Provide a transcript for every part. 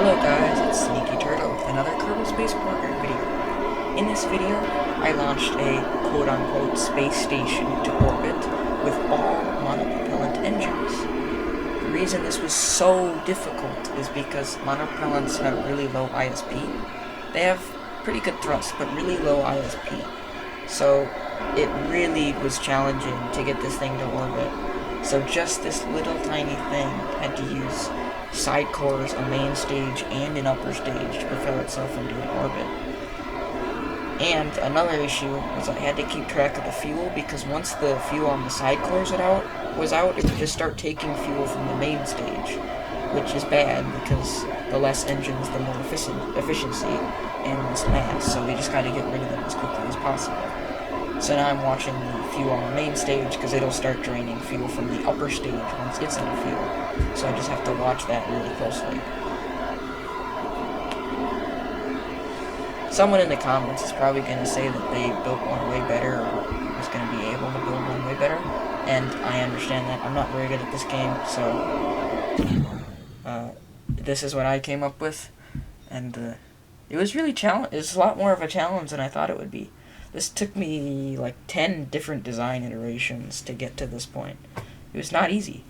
Hello guys, it's Sneaky Turtle with another Kerbal Space Program video. In this video, I launched a quote-unquote space station to orbit with all monopropellant engines. The reason this was so difficult is because monopropellants have really low ISP. They have pretty good thrust, but really low ISP. So it really was challenging to get this thing to orbit. So just this little tiny thing had to use side cores, a main stage, and an upper stage to propel itself into an orbit. And another issue was I had to keep track of the fuel, because once the fuel on the side cores was out, it would just start taking fuel from the main stage, which is bad because the less engines, the more efficiency and less mass. So we just got to get rid of them as quickly as possible. So now I'm watching the fuel on the main stage because it'll start draining fuel from the upper stage once it's out of fuel. So I just have to watch that really closely. Someone in the comments is probably going to say that they built one way better, or was going to be able to build one way better. And I understand that. I'm not very good at this game, so this is what I came up with. And it was really it was a lot more of a challenge than I thought it would be. This took me like 10 different design iterations to get to this point. It was not easy.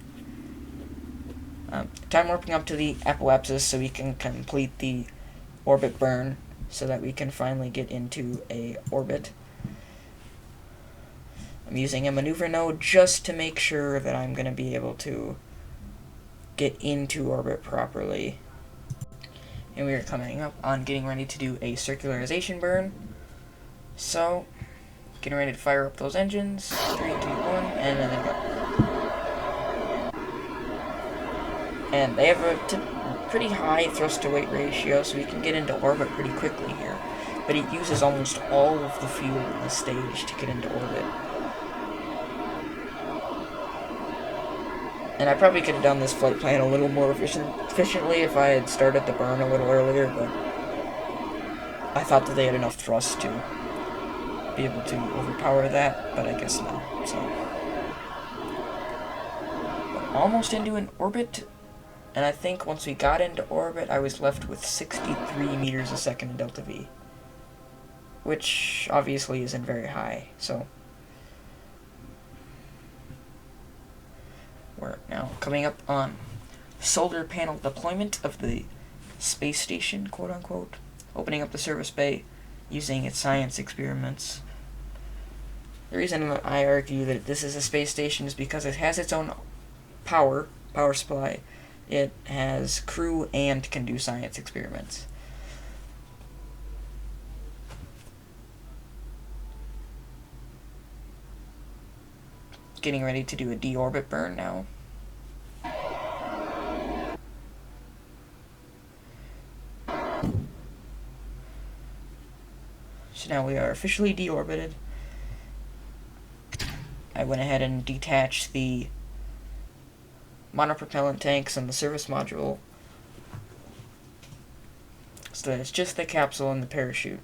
Time warping up to the apoapsis so we can complete the orbit burn so that we can finally get into a orbit. I'm using a maneuver node just to make sure that I'm going to be able to get into orbit properly. And we are coming up on getting ready to do a circularization burn. So, getting ready to fire up those engines. 3, 2, 1, and then they go. And they have a pretty high thrust to weight ratio, so we can get into orbit pretty quickly here. But it uses almost all of the fuel in the stage to get into orbit. And I probably could have done this flight plan a little more efficiently if I had started the burn a little earlier, but I thought that they had enough thrust to be able to overpower that, but I guess not. So almost into an orbit, and I think once we got into orbit, I was left with 63 meters a second in delta V, which obviously isn't very high. So we're now coming up on solar panel deployment of the space station, quote unquote, opening up the service bay, using its science experiments. The reason I argue that this is a space station is because it has its own power supply. It has crew and can do science experiments. Getting ready to do a deorbit burn now. So now we are officially deorbited. I went ahead and detached the monopropellant tanks and the service module, so that it's just the capsule and the parachute.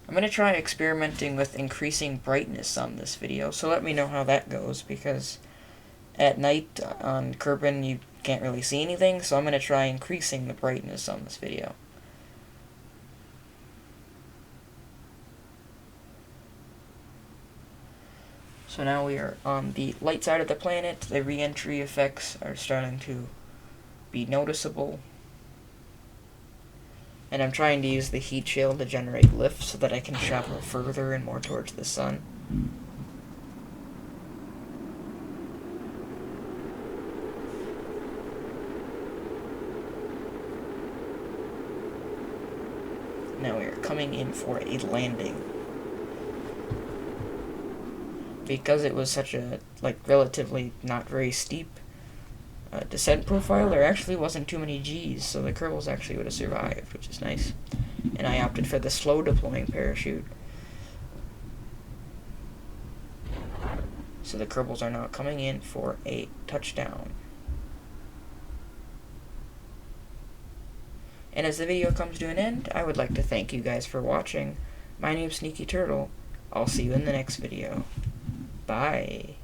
I'm going to try experimenting with increasing brightness on this video, so let me know how that goes, because at night on Kerbin you can't really see anything, so I'm going to try increasing the brightness on this video. So now we are on the light side of the planet. The re-entry effects are starting to be noticeable. And I'm trying to use the heat shield to generate lift so that I can travel further and more towards the sun. Now we are coming in for a landing. Because it was such a, relatively not very steep descent profile, there actually wasn't too many G's, so the Kerbals actually would have survived, which is nice. And I opted for the slow deploying parachute. So the Kerbals are now coming in for a touchdown. And as the video comes to an end, I would like to thank you guys for watching. My name's Sneaky Turtle. I'll see you in the next video. Bye.